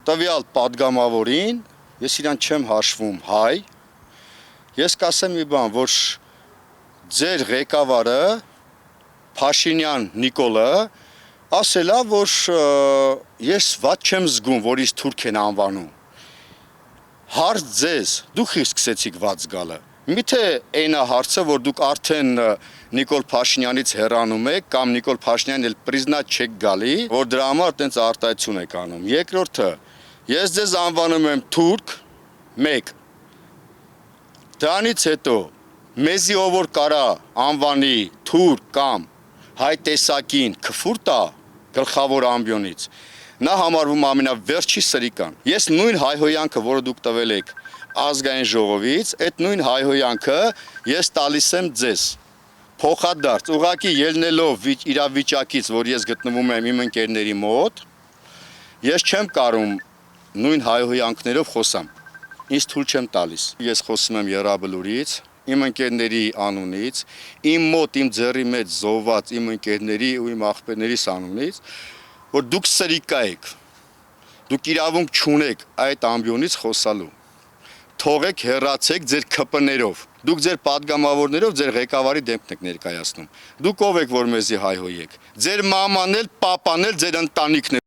տվյալ падգամավորին, ես իրան չեմ հաշվում հայ, ես կասեմ մի բան, որ ձեր ղեկավարը Փաշինյան Նիկոլը ասել է, որ ես ված չեմ զգում, որ ինձ թուրք են անվանում։ Հարց ձեզ, դուք սկսեցիք ված գալը։ Միթե այն է հարցը, որ դուք արդեն Նիկոլ Փաշինյանից հեռանում եք կամ Նիկոլ Փաշինյանն էլ պրիզնատ չեք գալի, որ դրա համար տենց արտահայտություն եք անում։ Երկրորդը, ես ձեզ անվանում եմ թուրք, 1։ Դրանից հետո մեզի ով որ կարա անվանի թուրք կամ հայ տեսակին քֆուր տա գլխավոր ամբիոնից, նա համարվում ամենավերջի սրիկան։ Ես նույն հայհոյանքը, որը դուք տվել եք ազգային ժողովից, այդ նույն հայհոյանքը ես տալիս եմ ձեզ։ Փոխադարձ, ուղղակի ելնելով իրավիճակից, որ ես գտնվում եմ իմ ընկերների մոտ, ես չեմ կարում նույն հայհոյանքներով խոսամ։ Ինձ թույլ չեմ տալիս։ Ես խոսում եմ Եռաբլուրից, իմ ընկերների անունից, իմ մոտ, իմ ձեռի մեջ զոհված իմ ընկերների ու իմ աղբերներիս անունից, որ դուք սրիկա եք, դուք իրավունք չունեք այդ ամբիոնից խոսալու։ Թողեք հեռացեք ձեր ԿՊ-ներով, դուք ձեր падգամավորներով ձեր ղեկավարի դեմքն եք ներկայացնում։ Դուք ով եք, որ մեզի հայհոյեք։ Ձեր մաման էլ, պապան էլ, ձեր ընտանիքն